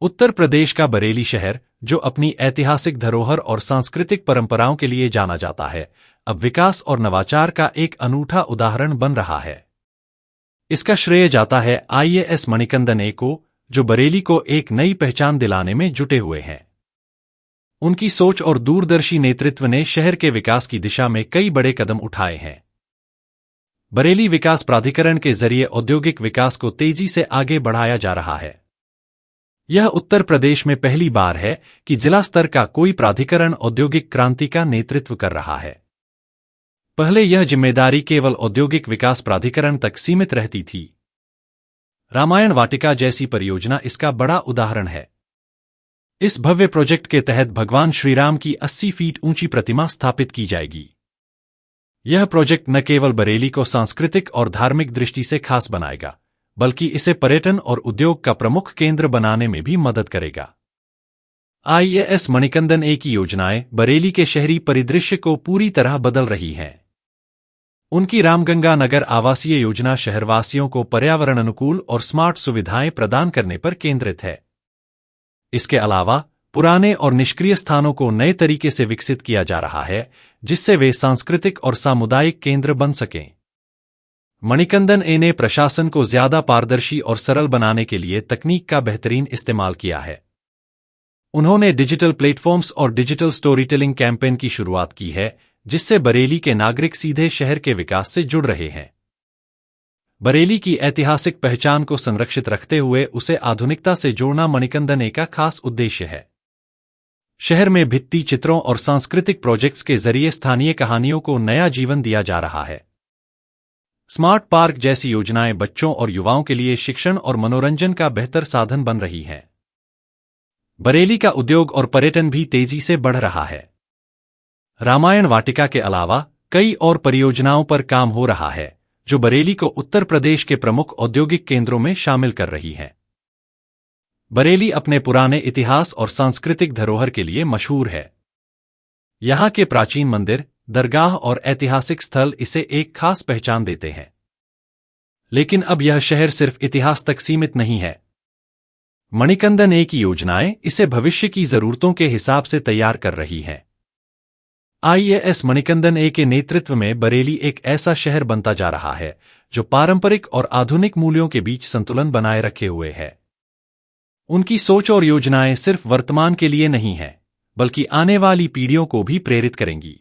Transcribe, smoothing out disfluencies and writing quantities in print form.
उत्तर प्रदेश का बरेली शहर, जो अपनी ऐतिहासिक धरोहर और सांस्कृतिक परंपराओं के लिए जाना जाता है, अब विकास और नवाचार का एक अनूठा उदाहरण बन रहा है। इसका श्रेय जाता है आईएएस मणिकंदन ए को, जो बरेली को एक नई पहचान दिलाने में जुटे हुए हैं। उनकी सोच और दूरदर्शी नेतृत्व ने शहर के विकास की दिशा में कई बड़े कदम उठाए हैं। बरेली विकास प्राधिकरण के जरिए औद्योगिक विकास को तेजी से आगे बढ़ाया जा रहा है। यह उत्तर प्रदेश में पहली बार है कि जिला स्तर का कोई प्राधिकरण औद्योगिक क्रांति का नेतृत्व कर रहा है। पहले यह जिम्मेदारी केवल औद्योगिक विकास प्राधिकरण तक सीमित रहती थी। रामायण वाटिका जैसी परियोजना इसका बड़ा उदाहरण है। इस भव्य प्रोजेक्ट के तहत भगवान श्रीराम की 80 फीट ऊंची प्रतिमा स्थापित की जाएगी। यह प्रोजेक्ट न केवल बरेली को सांस्कृतिक और धार्मिक दृष्टि से खास बनाएगा, बल्कि इसे पर्यटन और उद्योग का प्रमुख केंद्र बनाने में भी मदद करेगा। आईएएस मणिकंदन ए की योजनाएं बरेली के शहरी परिदृश्य को पूरी तरह बदल रही हैं। उनकी रामगंगा नगर आवासीय योजना शहरवासियों को पर्यावरण अनुकूल और स्मार्ट सुविधाएं प्रदान करने पर केंद्रित है। इसके अलावा पुराने और निष्क्रिय स्थानों को नए तरीके से विकसित किया जा रहा है, जिससे वे सांस्कृतिक और सामुदायिक केंद्र बन सकें। मणिकंदन ए ने प्रशासन को ज्यादा पारदर्शी और सरल बनाने के लिए तकनीक का बेहतरीन इस्तेमाल किया है। उन्होंने डिजिटल प्लेटफॉर्म्स और डिजिटल स्टोरीटेलिंग कैंपेन की शुरुआत की है, जिससे बरेली के नागरिक सीधे शहर के विकास से जुड़ रहे हैं। बरेली की ऐतिहासिक पहचान को संरक्षित रखते हुए उसे आधुनिकता से जोड़ना मणिकंदन ए का खास उद्देश्य है। शहर में भित्ति चित्रों और सांस्कृतिक प्रोजेक्ट्स के जरिए स्थानीय कहानियों को नया जीवन दिया जा रहा है। स्मार्ट पार्क जैसी योजनाएं बच्चों और युवाओं के लिए शिक्षण और मनोरंजन का बेहतर साधन बन रही हैं। बरेली का उद्योग और पर्यटन भी तेजी से बढ़ रहा है। रामायण वाटिका के अलावा कई और परियोजनाओं पर काम हो रहा है, जो बरेली को उत्तर प्रदेश के प्रमुख औद्योगिक केंद्रों में शामिल कर रही है। बरेली अपने पुराने इतिहास और सांस्कृतिक धरोहर के लिए मशहूर है। यहाँ के प्राचीन मंदिर, दरगाह और ऐतिहासिक स्थल इसे एक खास पहचान देते हैं। लेकिन अब यह शहर सिर्फ इतिहास तक सीमित नहीं है। मणिकंदन ए की योजनाएं इसे भविष्य की जरूरतों के हिसाब से तैयार कर रही हैं। आईएएस मणिकंदन ए के नेतृत्व में बरेली एक ऐसा शहर बनता जा रहा है, जो पारंपरिक और आधुनिक मूल्यों के बीच संतुलन बनाए रखे हुए है। उनकी सोच और योजनाएं सिर्फ वर्तमान के लिए नहीं हैं, बल्कि आने वाली पीढ़ियों को भी प्रेरित करेंगी।